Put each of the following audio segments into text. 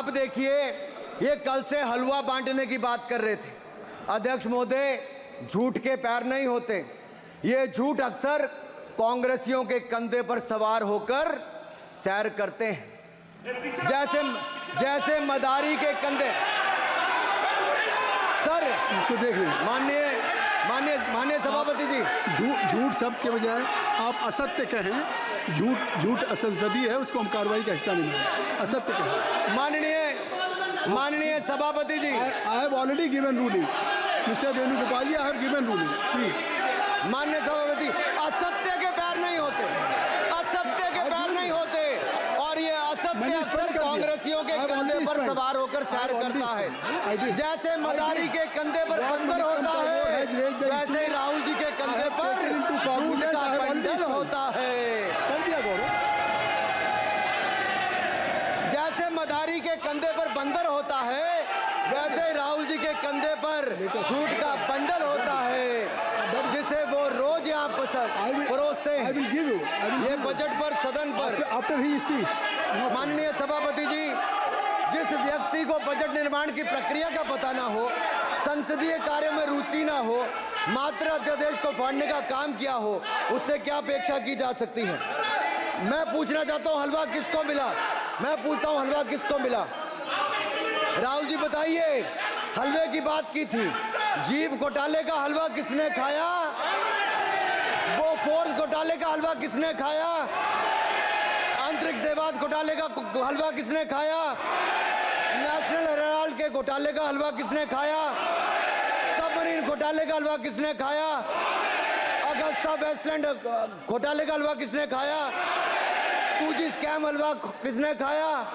आप देखिए, ये कल से हलवा बांटने की बात कर रहे थे। अध्यक्ष महोदय, झूठ के पैर नहीं होते। ये झूठ अक्सर कांग्रेसियों के कंधे पर सवार होकर सैर करते हैं, जैसे मदारी के कंधे। सर इसको देखिए, माननीय सभापति जी, झूठ सब के बजाय आप असत्य कहें। झूठ असंसदीय है, उसको हम कार्रवाई का हिस्सा नहीं मानेंगे। असत्य कहें। माननीय सभापति जी, I have already given ruling mister Venugopal ji, I have given ruling please. माननीय सभापति, असत्य के पैर नहीं होते, असत्य के पैर नहीं होते, और ये असत्य अक्सर कांग्रेसियों के कंधे पर सवार होकर सैर करता है। जैसे मदारी के कंधे पर बंदर होता है, वैसे ही राहुल जी के कंधे पर झूठ का बंडल होता है। जैसे मदारी के कंधे पर बंदर होता है, वैसे ही राहुल जी के कंधे पर झूठ का बंडल होता है, जिसे वो रोज यहाँ परोसते हैं। ये बजट पर, सदन पर। माननीय सभापति जी, जिस व्यक्ति को बजट निर्माण की प्रक्रिया का पता ना हो, संसदीय कार्य में रुचि ना हो, मात्र अध्यादेश को फाड़ने का काम किया हो, उससे क्या अपेक्षा की जा सकती है? मैं पूछना चाहता हूँ, हलवा किसको मिला? मैं पूछता हूँ, हलवा किसको मिला? राहुल जी बताइए, हलवे की बात की थी, जीव घोटाले का हलवा किसने खाया? वो फोर्स घोटाले का हलवा किसने खाया? अंतरिक्ष देवास घोटाले का हलवा किसने खाया? नेशनल हेराल्ड के घोटाले का हलवा किसने खाया? सबमरीन घोटाले का हलवा किसने खाया? अगस्ता वेस्टलैंड घोटाले का हलवा किसने खाया? 2G स्कैम हलवा किसने खाया?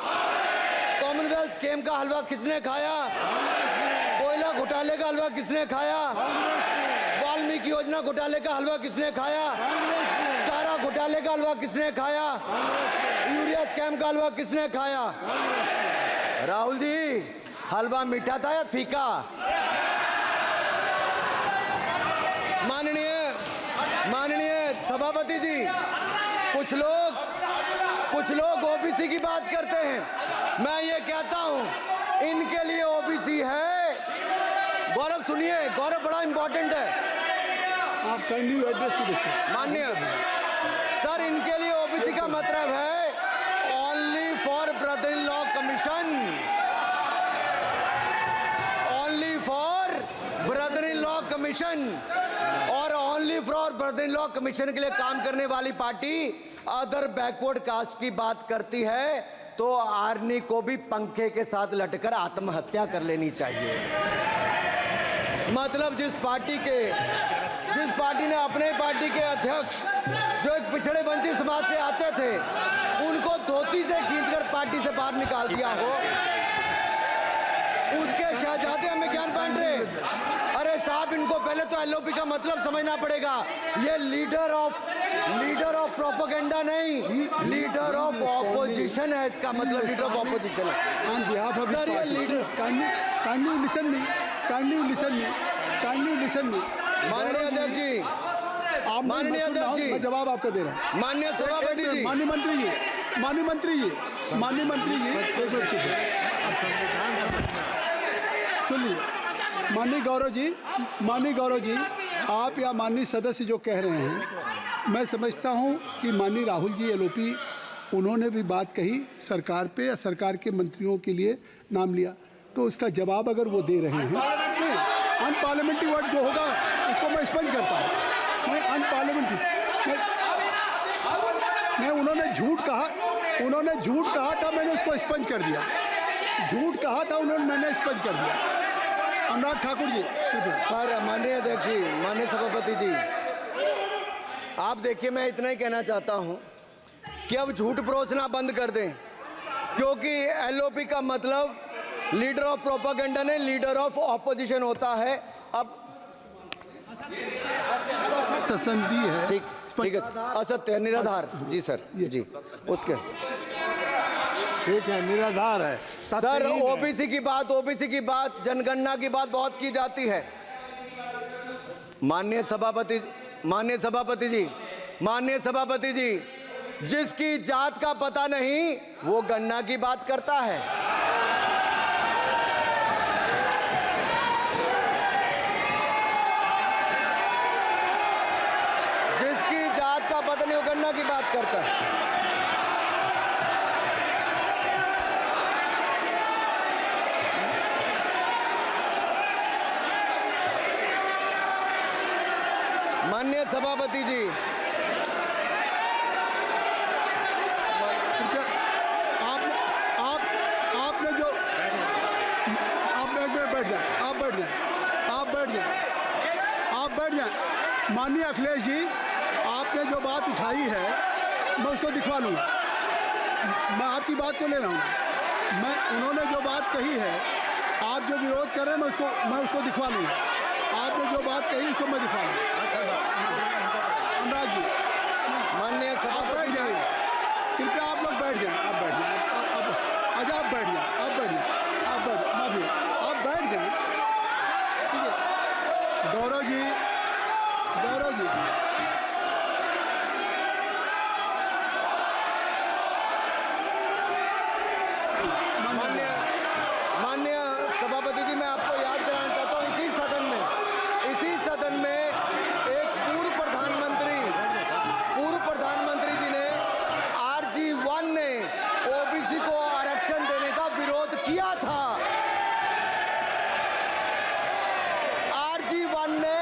कॉमनवेल्थ स्कीम का हलवा किसने खाया? कोयला घोटाले का हलवा किसने खाया? वाल्मीकि योजना घोटाले का हलवा किसने खाया? चारा घोटाले का हलवा किसने खाया? यूरिया स्कैम का हलवा किसने खाया? राहुल जी, हलवा मीठा था या फीका? माननीय सभापति जी, कुछ लोग ओबीसी की बात करते हैं। मैं ये कहता हूं, इनके लिए ओबीसी है। गौरव सुनिए, गौरव बड़ा इंपॉर्टेंट है। आप kindly address to the chair. माननीय सर, इनके लिए ओबीसी का मतलब है only for brother in law commission, only for brother in law commission. और only for brother in law commission के लिए काम करने वाली पार्टी अदर बैकवर्ड कास्ट की बात करती है, तो आर्नी को भी पंखे के साथ लटकर आत्महत्या कर लेनी चाहिए। मतलब जिस पार्टी ने अपने पार्टी के अध्यक्ष, जो एक पिछड़े वंचित समाज से आते थे, उनको धोती से खींचकर पार्टी से बाहर निकाल दिया हो, उसके शहजादे हमें ज्ञान बांट रहे। अरे साहब, इनको पहले तो एलओपी का मतलब समझना पड़ेगा। ये लीडर ऑफ प्रोपेगेंडा नहीं, लीडर ऑफ ऑपोजिशन है। इसका मतलब लीडर ऑफ ऑपोजिशन है। सर, ये लीडर काइंडली लिसन मी। माननीय अध्यक्ष जी, माननीय अध्यक्ष जी, मैं जवाब आपका दे रहा हूँ। माननीय सभापति जी, माननीय मंत्री जी, एक मिनट चुप सुनिए। माननीय गौरव जी, आप या माननीय सदस्य जो कह रहे हैं, मैं समझता हूं कि माननीय राहुल जी एलओपी, उन्होंने भी बात कही सरकार पे या सरकार के मंत्रियों के लिए नाम लिया, तो उसका जवाब अगर वो दे रहे हैं, अनपार्लियामेंट्री वर्ड जो होगा उसको मैं स्पष्ट करता हूँ। मैं अनपार्लियामेंट्री नहीं, उन्होंने झूठ कहा था, मैंने उसको स्पष्ट कर दिया। झूठ कहा था उन्होंने, मैंने स्पष्ट कर दिया। अनुराग ठाकुर जी। सर, माननीय अध्यक्ष जी, माननीय सभापति जी, आप देखिए, मैं इतना ही कहना चाहता हूं कि अब झूठ परोसना बंद कर दें, क्योंकि एलओपी का मतलब लीडर ऑफ प्रोपेगेंडा नहीं, लीडर ऑफ ऑपोजिशन होता है। अब संधि है, ठीक है, असत्य, निराधार। जी सर, जी, उसके ठीक है, निराधार है सर। ओबीसी की बात, जनगणना की बात बहुत की जाती है। माननीय सभापति जी, जिसकी जात का पता नहीं, वो गणना की बात करता है। से नहीं, वो गन्ना की बात करता है। माननीय सभापति जी, आपने जो आप बैठ जाए, आप बैठ जाए। माननीय अखिलेश जी, आपने जो बात उठाई है मैं उसको दिखवा लूँगा। मैं आपकी बात को ले रहा हूँ। उन्होंने जो बात कही है, आप जो विरोध कर रहे हैं मैं उसको दिखवा लूँगा। आपने जो बात कही उसको मैं दिखवा लूँगा। अनुराग जी, माननीय सभापति जी, कृपया आप लोग बैठ जाएं। आप बैठ जाएं। अच्छा, आप बैठ जाएं। आप बैठ जाएं। ठीक है। गौरव जी, माननीय सभापति जी, मैं आपको याद कराना चाहता हूँ, इसी सदन में एक पूर्व प्रधानमंत्री जी ने RG1 ने ओबीसी को आरक्षण देने का विरोध किया था। RG1 ने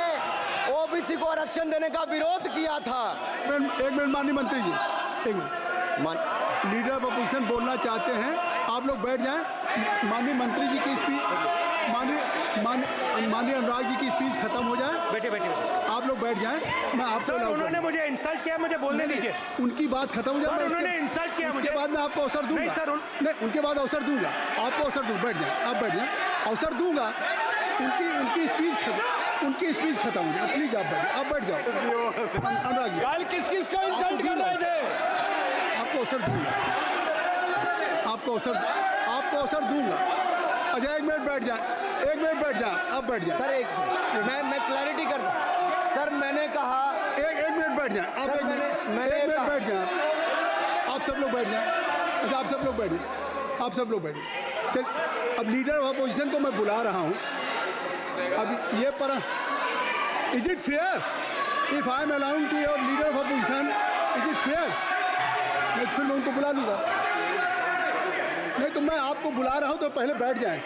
ओबीसी को आरक्षण देने का विरोध किया था। एक मिनट माननीय मंत्री जी, एक मिनट। लीडर ऑफ अपोजिशन बोलना चाहते हैं, आप लोग बैठ जाएं। माननीय मंत्री जी की स्पीच, माननीय अनुराग जी की स्पीच खत्म हो जाए। बैठे। आप लोग बैठ जाएं। मैं आपसे उन्होंने मुझे इंसल्ट किया, मुझे बोलने दीजिए। उनकी बात खत्म हो जाए। उन्होंने इंसल्ट किया मुझे। उसके बाद मैं आपको अवसर दूंगा। नहीं सर, नहीं, उनके बाद अवसर दूंगा। आपको अवसर दूंगा। बैठ जाएं। आप बैठ जाएं, अवसर दूंगा। उनकी स्पीच खत्म हो जाए। प्लीज आप बैठ जाओ। अनुराग जी, कल किस को इंसल्ट कर रहे थे? आपको अवसर दूंगा। आपको अवसर दूंगा। अच्छा, एक मिनट बैठ जाए। आप बैठ जाए। सर मैं क्लैरिटी कर दूं। सर मैंने कहा एक मिनट बैठ जाए। आप एक मिनट बैठ जाए। आप सब लोग बैठ जाए। अच्छा, आप सब लोग बैठ जाए। चल, अब लीडर ऑफ अपोजिशन को मैं बुला रहा हूँ। अब ये पर is it fair if I am allowed to your leader of opposition? Is it fair? मैं फिर मैं उनको बुला लूँगा। नहीं तो मैं आपको बुला रहा हूँ, तो पहले बैठ जाएं।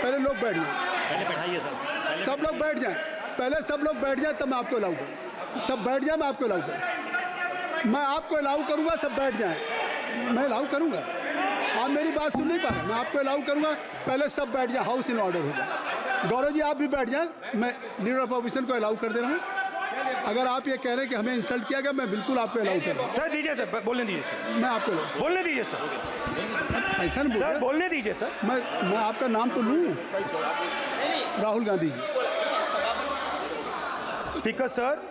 पहले लोग बैठ जाएं। पहले बैठाइए सर। सब लोग बैठ जाएं। पहले सब लोग बैठ जाएं, तब मैं आपको अलाउ करूँ। सब बैठ जाएं, मैं आपको अलाउ करूँ। मैं आपको अलाउ करूँगा, सब बैठ जाएं। मैं अलाउ करूँगा। आप मेरी बात सुन नहीं पा रहे। मैं आपको अलाउ करूँगा, पहले सब बैठ जाए। हाउस इन ऑर्डर होगा। गौरव जी, आप भी बैठ जाएं। मैं लीडर ऑफ अपोजिशन को अलाउ कर दे रहा हूँ। अगर आप ये कह रहे हैं कि हमें इंसल्ट किया गया, मैं बिल्कुल आपको अलाउ कर रहा हूँ। सर दीजिए, सर बोलने दीजिए। सर मैं आपको बोलने दीजिए। सर ऐसा नहीं सर बोलने दीजिए। सर मैं आपका नाम तो लूँ। राहुल गांधी जी। स्पीकर सर,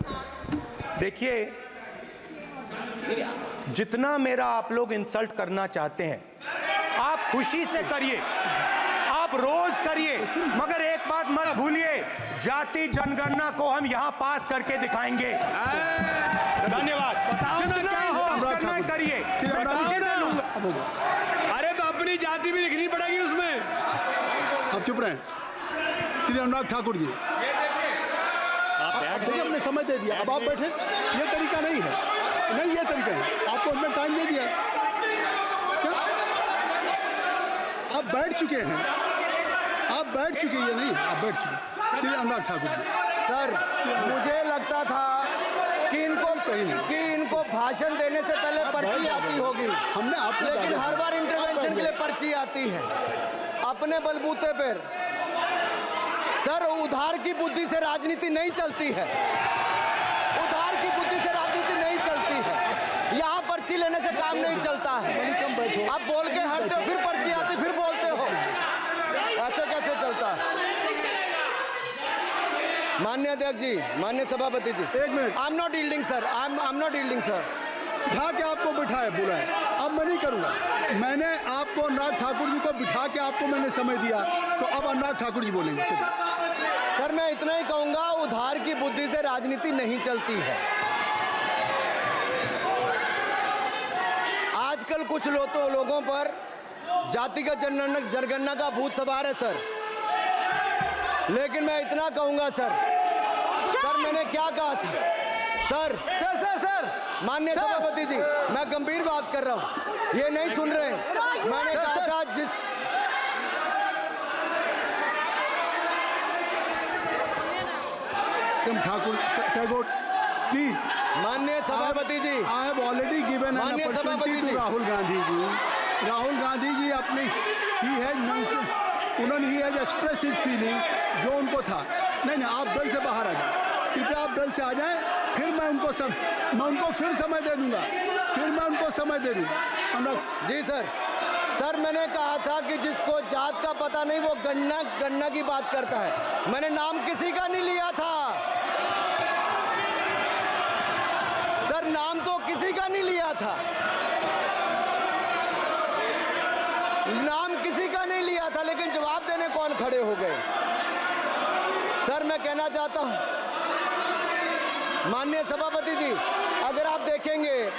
देखिए, जितना मेरा आप लोग इंसल्ट करना चाहते हैं, आप खुशी से करिए, आप रोज करिए, मगर एक बात मत भूलिए, जाति जनगणना को हम यहाँ पास करके दिखाएंगे। धन्यवाद। जितना इंसल्ट करना करिए। अरे तो अपनी जाति भी लिखनी पड़ेगी उसमें। आप चुप रहें। श्री अनुराग ठाकुर जी, हमने समय दे दिया, अब आप बैठे। ये तरीका नहीं है। नहीं, ये तरीका है। आपको हमने टाइम दे दिया। क्या आप बैठ चुके हैं? आप बैठ चुके हैं? नहीं, आप बैठ चुके। श्री अनुराग ठाकुर जी। सर, मुझे लगता था कि इनको भाषण देने से पहले पर्ची आती होगी। हमने आपको, लेकिन हर बार इंटरवेंशन के लिए पर्ची आती है अपने बलबूते पर। सर, उधार की बुद्धि से राजनीति नहीं चलती है। उधार की बुद्धि से राजनीति नहीं चलती है। यहाँ पर्ची लेने से काम नहीं चलता है। आप बोल के हटते हो, फिर पर्ची आती, फिर बोलते हो। ऐसे कैसे चलता है? माननीय अध्यक्ष जी, माननीय सभापति जी, एक minute. I am not yielding sir. I am not yielding sir. बिठा के आपको बिठाया, बुलाया। अब मैं नहीं करूँगा। मैंने आपको अनुराग ठाकुर जी को बिठा के आपको मैंने समय दिया, तो अब अनुराग ठाकुर जी बोलेंगे। चलिए सर, मैं इतना ही कहूंगा, उधार की बुद्धि से राजनीति नहीं चलती है। आजकल कुछ लोगों पर जातिगत जनगणना का भूत सवार है सर। लेकिन मैं इतना कहूंगा सर, मैंने क्या कहा था सर? सर माननीय सभापति जी, मैं गंभीर बात कर रहा हूँ, ये नहीं सुन रहे हैं। मैंने कहा था जिस ठाकुर टैगोर प्लीज, माननीय सभापति जी, I have already given an माननीय सभापति अपॉर्चुनिटी जी। टू राहुल गांधी जी। राहुल गांधी जी अपनी he has express his feeling जो उनको था। नहीं, आप दल से बाहर आ जाए, कृपया आप दल से आ जाएं, फिर मैं उनको फिर समय दे दूंगा, अनुराग जी सर, मैंने कहा था कि जिसको जात का पता नहीं वो गन्ना की बात करता है। मैंने नाम किसी का नहीं लिया था सर, नाम तो किसी का नहीं लिया था, लेकिन जवाब देने कौन खड़े हो गए। सर मैं कहना चाहता हूं माननीय सभापति जी, अगर आप देखेंगे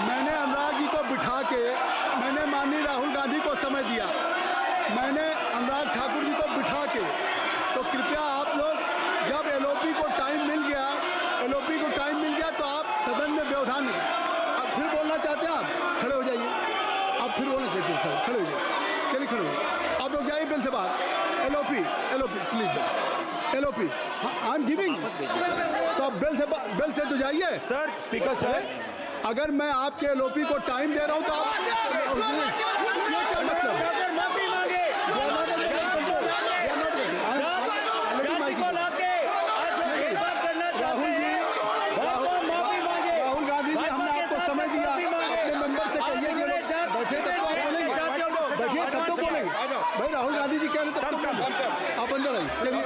मैंने अनुराग जी को बिठा के मैंने माननीय राहुल गांधी को समय दिया, मैंने अनुराग ठाकुर जी को बिठा के, तो कृपया आप लोग जब एलओपी को टाइम मिल गया तो आप सदन में व्यवधान नहीं। आप फिर बोलना चाहते हैं, आप खड़े हो जाइए, आप फिर बोलना चाहते हैं, खड़े हो जाइए, चलिए खड़े हो जाइए, आप लोग जाइए बिल से बाहर। LOP please, LOP I am giving, तो आप बिल से तो जाइए। सर स्पीकर सर, अगर मैं आपके एलओपी को टाइम दे रहा हूं तो आप ये क्या मतलब? माफी मांगे राहुल गांधी जी, हमने आपको समय दिया, अपने मेंबर से कहिए कि बैठे तब तो आप बोलेंगे, बैठिए तब तो बोलेंगे। भाई राहुल गांधी जी कह रहे तब तो आप अंदर आइए, चलिए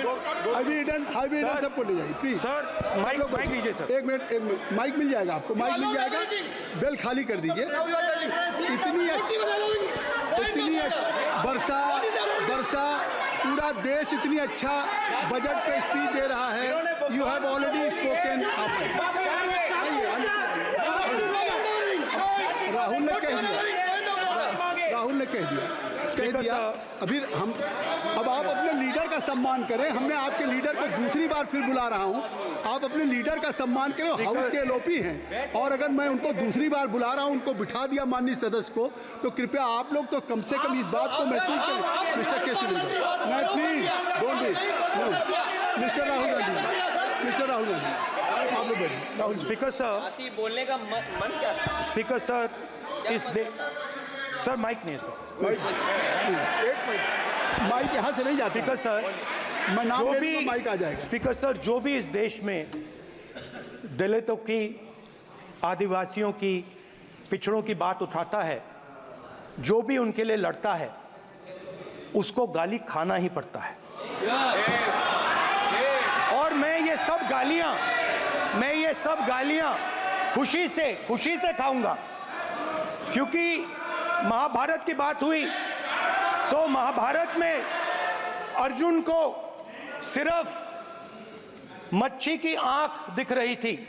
हाईवे सबको ले जाइए प्लीज। सर माइक लीजिए सर, एक मिनट, माइक मिल जाएगा आपको, माइक मिल जाएगा, बेल खाली कर दीजिए। इतनी अच्छी वर्षा पूरा देश इतनी अच्छा बजट पे स्पीच दे रहा है। You have already spoken. Rahul ने कह दिया अभी हम, अब आप अपने लीडर का सम्मान करें। हमने आपके लीडर को दूसरी बार फिर बुला रहा हूं, आप अपने लीडर का सम्मान करें। हाउस के एलओपी हैं और अगर मैं उनको दूसरी बार बुला रहा हूं, उनको बिठा दिया माननीय सदस्य को, तो कृपया आप लोग तो कम से कम इस बात को महसूस करें। मिस्टर केसी मैं please don't be mister Rahul Gandhi आप लोग बैठिए। राहुल स्पीकर सर, बोलने का मन क्या था? स्पीकर सर, सर माइक नहीं है सर, माइक यहाँ से नहीं जाती। स्पीकर सर, मैं नाम जो ले भी लूं तो माइक आ जाएगा। स्पीकर सर, जो भी इस देश में दलितों की, आदिवासियों की, पिछड़ों की बात उठाता है, जो भी उनके लिए लड़ता है, उसको गाली खाना ही पड़ता है। और मैं ये सब गालियां खुशी से खाऊंगा, क्योंकि महाभारत की बात हुई तो महाभारत में अर्जुन को सिर्फ मच्छी की आंख दिख रही थी,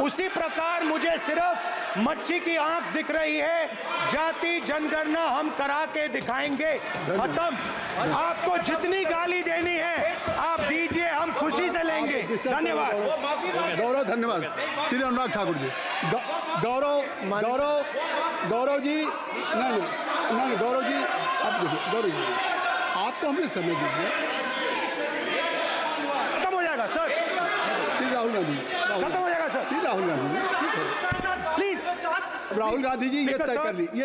उसी प्रकार मुझे सिर्फ मच्छी की आंख दिख रही है। जाति जनगणना हम करा के दिखाएंगे, खत्म। आपको जितनी गाली देनी है आप दीजिए, हम खुशी से लेंगे। धन्यवाद गौरव, धन्यवाद श्री अनुराग ठाकुर जी। गौरव जी, नहीं गौरव जी, आप देखिए, गौरव जी आप तो हमें समय दीजिए। खत्म हो जाएगा सर, श्री राहुल गांधी, खत्म हो जाएगा सर, श्री राहुल गांधी प्लीज। राहुल गांधी जी ये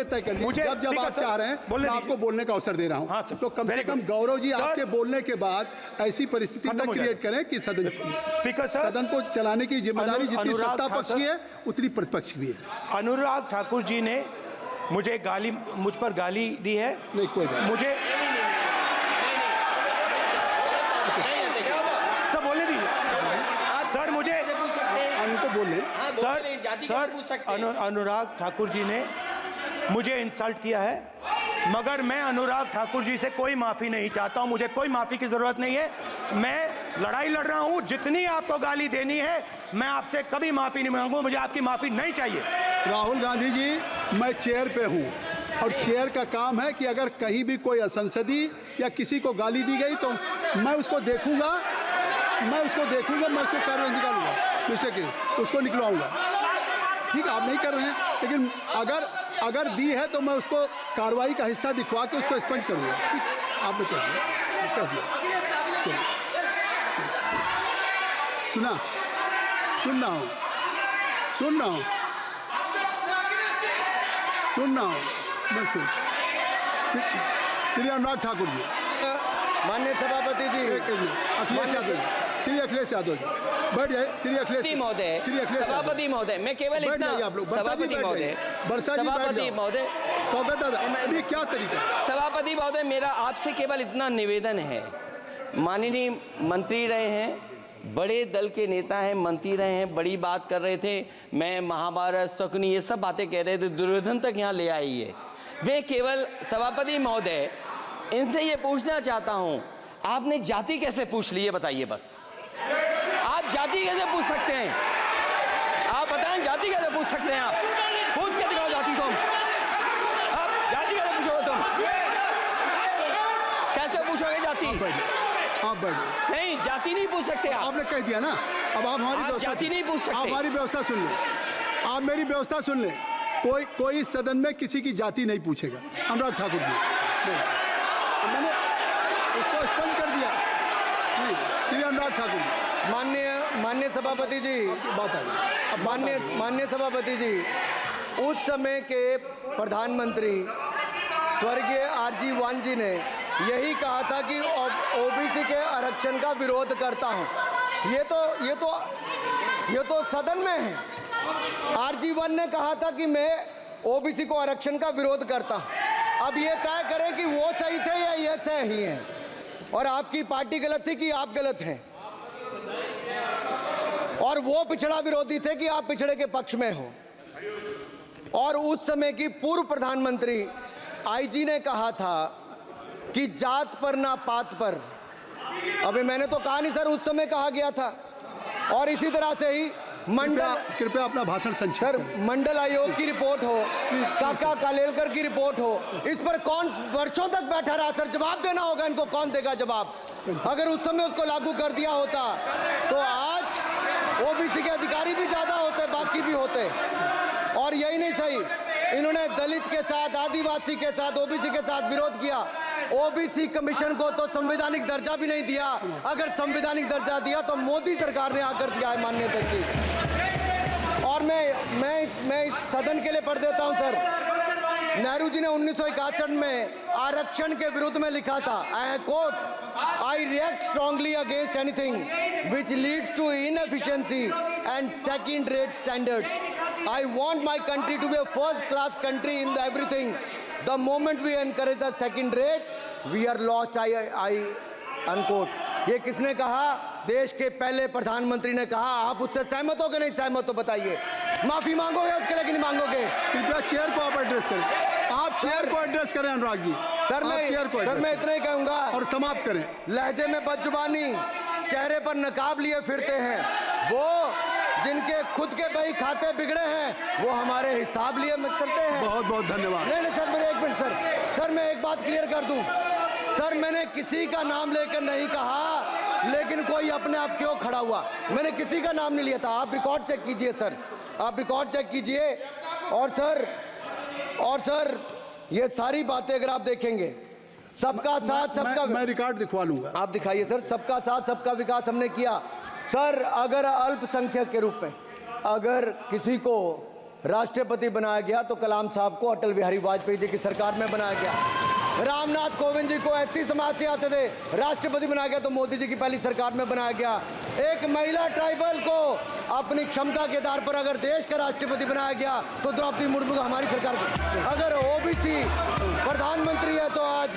तय कर ली, मुझे जब आप चाह रहे हैं मैं आपको बोलने का अवसर दे रहा हूं। हाँ सर, तो कम से कम गौरव जी आपके बोलने के बाद ऐसी परिस्थिति न क्रिएट करें कि स्पीकर सर, सदन को चलाने की जिम्मेदारी जितनी सत्ता पक्ष की है उतनी प्रतिपक्ष भी है। अनुराग ठाकुर जी ने मुझ पर गाली दी है। नहीं कोई बात, मुझे सर बोलने दीजिए सर, मुझे उनको बोले सर अनुराग ठाकुर जी ने मुझे इंसल्ट किया है, मगर मैं अनुराग ठाकुर जी से कोई माफी नहीं चाहता हूं, मुझे कोई माफी की जरूरत नहीं है। मैं लड़ाई लड़ रहा हूं, जितनी आपको गाली देनी है मैं आपसे कभी माफी नहीं मांगूंगा, मुझे आपकी माफी नहीं चाहिए। राहुल गांधी जी मैं चेयर पे हूँ, और चेयर का काम है कि अगर कहीं भी कोई असंसदीय या किसी को गाली दी गई तो मैं उसको देखूंगा, मैं उसको कार्रवाई निकालूंगा, मिस्टर के उसको निकलवाऊंगा। ठीक, आप नहीं कर रहे हैं, लेकिन अगर दी है तो मैं उसको कार्रवाई का हिस्सा दिखवा के उसको स्पंज करूँगा। ठीक, आपने कर दिया। सुन रहा हूँ मैं श्री अनुराग ठाकुर जी, माननीय सभापति जी, श्री अखिलेश यादव जी, बैठ जाए। श्री अखिलेश महोदय, सभापति महोदय, मैं केवल इतना, सभापति महोदय, सभापति महोदय, स्वागत है। ये क्या तरीका है? सभापति महोदय, मेरा आपसे केवल इतना निवेदन है, माननीय मंत्री रहे हैं, बड़े दल के नेता हैं, मंत्री रहे हैं, बड़ी बात कर रहे थे, मैं महाभारत शकुनी ये सब बातें कह रहे थे, दुर्योधन तक यहाँ ले आई है। मैं केवल सभापति महोदय इनसे ये पूछना चाहता हूँ, आपने जाति कैसे पूछ ली है बताइए बस। आप जाति कैसे पूछ सकते हैं? आप बताएं, जाति कैसे पूछ सकते हैं? आप पूछ के दिखाओ जाति तुम। आप जाति कैसे पूछोगे तुम? कैसे पूछोगे जाति? आप बैठ, नहीं, जाति नहीं पूछ सकते आप। आपने कह दिया ना, अब आप हमारी जाति नहीं पूछ सकते। आप हमारी व्यवस्था सुन लें, आप मेरी व्यवस्था सुन लें। कोई सदन में किसी की जाति नहीं पूछेगा। अनुराग ठाकुर जी, मैंने उसको स्पष्ट कर दिया। नहीं, श्री अनुराग ठाकुर जी, माननीय सभापति जी, बात आई। माननीय सभापति जी, उस समय के प्रधानमंत्री स्वर्गीय आरजी वान जी ने यही कहा था कि ओबीसी के आरक्षण का विरोध करता हूं। ये तो सदन में है। आरजी वन ने कहा था कि मैं ओबीसी को आरक्षण का विरोध करता हूं। अब ये तय करें कि वो सही थे या ये सही हैं, और आपकी पार्टी गलत थी कि आप गलत हैं, और वो पिछड़ा विरोधी थे कि आप पिछड़े के पक्ष में हो। और उस समय की पूर्व प्रधानमंत्री आईजी ने कहा था कि जात पर ना पात पर। अभी मैंने तो कहा नहीं सर, उस समय कहा गया था। और इसी तरह से ही कृपया अपना भाषण संक्षेप सर, मंडल आयोग की रिपोर्ट हो, काका कालेलकर की रिपोर्ट हो, इस पर कौन वर्षों तक बैठा रहा सर? जवाब देना होगा इनको, कौन देगा जवाब? अगर उस समय उसको लागू कर दिया होता तो आज ओबीसी के अधिकारी भी ज्यादा होते, बाकी भी होते। और यही नहीं सही, इन्होंने दलित के साथ, आदिवासी के साथ, ओबीसी के साथ विरोध किया। ओबीसी कमीशन को तो संवैधानिक दर्जा भी नहीं दिया। अगर संवैधानिक दर्जा दिया तो मोदी सरकार ने आकर दिया है, माननीय अध्यक्ष जी। और मैं इस सदन के लिए पढ़ देता हूं सर। नेहरू जी ने 1961 में आरक्षण के विरुद्ध में लिखा था, I quote, I react strongly against anything which leads to inefficiency and second rate standards. I want my country to be a first class country in everything. The moment we encourage the second rate, we are lost. I unquote. ये किसने कहा? देश के पहले प्रधानमंत्री ने कहा। आप उससे सहमत हो कि नहीं सहमत? तो बताइए। माफी मांगोगे उसके लिए कि नहीं मांगोगे? कृपया चेयर को आप एड्रेस करें। आप चेयर को एड्रेस करें अनुराग जी। सर मैं इतना ही कहूंगा और समाप्त करें। लहजे में बदजुबानी, चेहरे पर नकाब लिए फिरते हैं वो, जिनके खुद के बही खाते बिगड़े हैं, वो हमारे हिसाब लिए करते हैं। बहुत बहुत धन्यवाद। नहीं सर, मेरे एक मिनट सर, मैं एक बात क्लियर कर दूं सर, मैंने किसी का नाम लेकर नहीं कहा, लेकिन कोई अपने आप क्यों खड़ा हुआ? मैंने किसी का नाम नहीं लिया था। आप रिकॉर्ड चेक कीजिए सर, आप रिकॉर्ड चेक कीजिए। और सर ये सारी बातें अगर आप देखेंगे, सबका साथ सबका, मैं रिकॉर्ड दिखवा लूंगा। आप दिखाइए सर। सबका साथ सबका विकास हमने किया सर। अगर अल्पसंख्यक के रूप में अगर किसी को राष्ट्रपति बनाया गया तो कलाम साहब को अटल बिहारी वाजपेयी जी की सरकार में बनाया गया। रामनाथ कोविंद जी को एससी समाज से आते थे, राष्ट्रपति बनाया गया तो मोदी जी की पहली सरकार में बनाया गया। एक महिला ट्राइबल को अपनी क्षमता के आधार पर अगर देश का राष्ट्रपति बनाया गया तो द्रौपदी मुर्मू को हमारी सरकार को। अगर ओबीसी प्रधानमंत्री है तो आज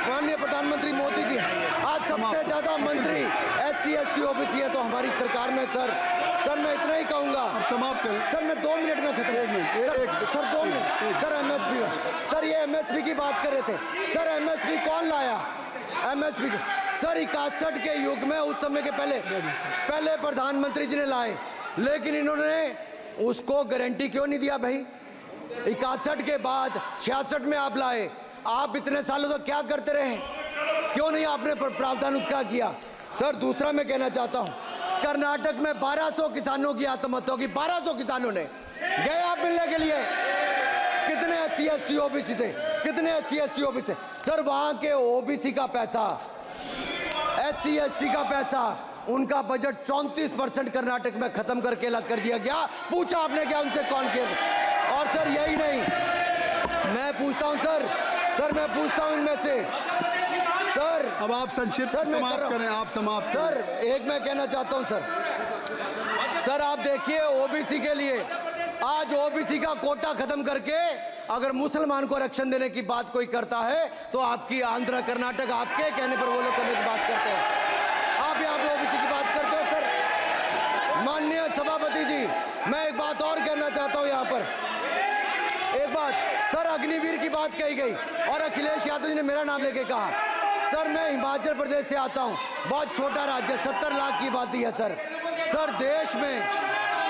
माननीय प्रधानमंत्री मोदी जी। आज सबसे ज्यादा मंत्री एससी एसटी ओबीसी है तो हमारी सरकार में। सर मैं इतना ही कहूंगा। समाप्त करें सर, मैं 2 मिनट में खत्म। Sir 2 minute. Sir MSP, sir ये एमएसपी की बात कर रहे थे सर। एमएसपी कौन लाया? एमएसपी सर 61 के युग में, उस समय के पहले प्रधानमंत्री जी ने लाए, लेकिन इन्होंने उसको गारंटी क्यों नहीं दिया भाई? 61 के बाद 66 में आप लाए। आप इतने सालों तक क्या करते रहे? क्यों नहीं आपने प्रावधान उसका किया? सर दूसरा मैं कहना चाहता हूं, कर्नाटक में 1200 किसानों की आत्महत्या होगी। 1200 किसानों ने गए आप मिलने के लिए। कितने SC ST OBC थे? कितने SC ST OBC थे? सर वहां के OBC का पैसा, SC ST का पैसा, उनका बजट 34% कर्नाटक में खत्म करके अलग कर दिया गया। पूछा आपने क्या उनसे? कौन किया? और सर यही नहीं, मैं पूछता हूं सर मैं पूछता हूं इनमें से सर, अब आप संक्षिप्त सर, मैं कर समाप्त रहा हूं। करें, आप समाप्त करें। सर एक मैं कहना चाहता हूं सर आप देखिए OBC के लिए आज OBC का कोटा खत्म करके अगर मुसलमान को आरक्षण देने की बात कोई करता है तो आपकी आंध्र कर्नाटक आपके कहने पर वो लोग करने की बात करते हैं। आप यहाँ पे OBC की बात करते हो सर। माननीय सभापति जी, मैं एक बात और कहना चाहता हूँ यहाँ पर। एक बात सर, अग्निवीर की बात कही गई और अखिलेश यादव जी ने मेरा नाम लेके कहा। सर मैं हिमाचल प्रदेश से आता हूँ, बहुत छोटा राज्य, 70 लाख की आबादी है सर। देश में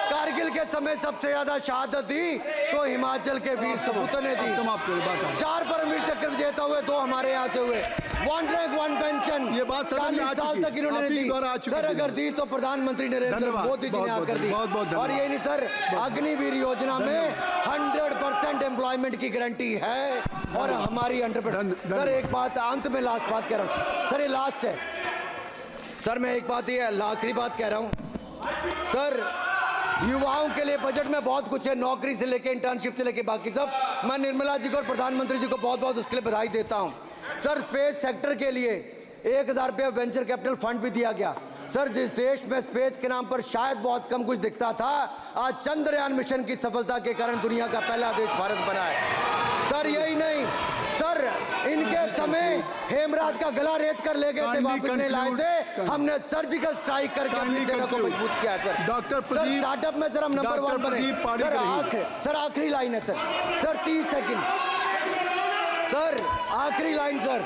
कारगिल के समय सबसे ज्यादा शहादत दी तो हिमाचल के वीर सपूतों ने दी। समाप्त करें बात आप। 4 परमवीर चक्र विजेता हुए, 2 हमारे यहाँ से हुए। 1 रैंक 1 पेंशन ये बात सदन में आ 40 साल चुकी। तक इन्होंने आप ही दी। द्वारा आ चुकी सर है। अगर दी तो प्रधानमंत्री नरेंद्र धन्यवाद। मोदी जी ने बहुत आकर दी। बहुत धन्यवाद। और यही नहीं सर, अग्निवीर योजना में 100% एम्प्लॉयमेंट की गारंटी है और हमारी 100%। सर एक बात अंत में, लास्ट बात कह रहा हूँ सर, ये लास्ट है सर। मैं एक बात, ये आखिरी बात कह रहा हूँ सर। युवाओं के लिए बजट में बहुत कुछ है, नौकरी से लेके इंटर्नशिप से लेके बाकी सब। मैं निर्मला जी को और प्रधानमंत्री जी को बहुत बहुत उसके लिए बधाई देता हूं सर। स्पेस सेक्टर के लिए 1000 रुपये वेंचर कैपिटल फंड भी दिया गया सर। जिस देश में स्पेस के नाम पर शायद बहुत कम कुछ दिखता था, आज चंद्रयान मिशन की सफलता के कारण दुनिया का पहला देश भारत बना है सर। यही नहीं सर, इनके समय हेमराज का गला रेत कर ले गए थे, वापस नहीं लाए थे। हमने सर्जिकल स्ट्राइक करके अपनी सेना को मजबूत किया है सर। डॉक्टर प्रदीप, स्टार्टअप में सर हम नंबर 1 बने सर। आखिरी लाइन है सर 30 सेकंड सर, आखिरी लाइन सर।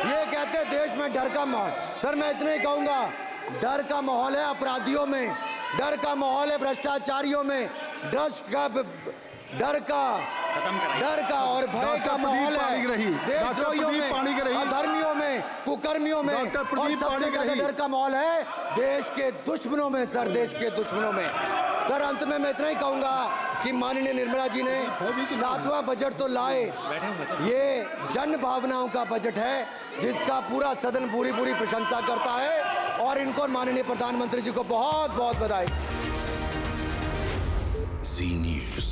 ये कहते हैं देश में डर का माहौल। सर मैं इतना ही कहूंगा, डर का माहौल है अपराधियों में, डर का माहौल है भ्रष्टाचारियों में, डर का और भय का माहौल है देशद्रोहियों में, अधर्मियों में, कुकर्मियों में, और सबसे ज्यादा डर का माहौल है देश के दुश्मनों में सर, देश के दुश्मनों में सर। अंत में मैं इतना ही कहूंगा कि माननीय निर्मला जी ने 7वां बजट तो लाए, ये जन भावनाओं का बजट है जिसका पूरा सदन पूरी प्रशंसा करता है और इनको माननीय प्रधानमंत्री जी को बहुत बहुत बधाई। जी न्यूज़।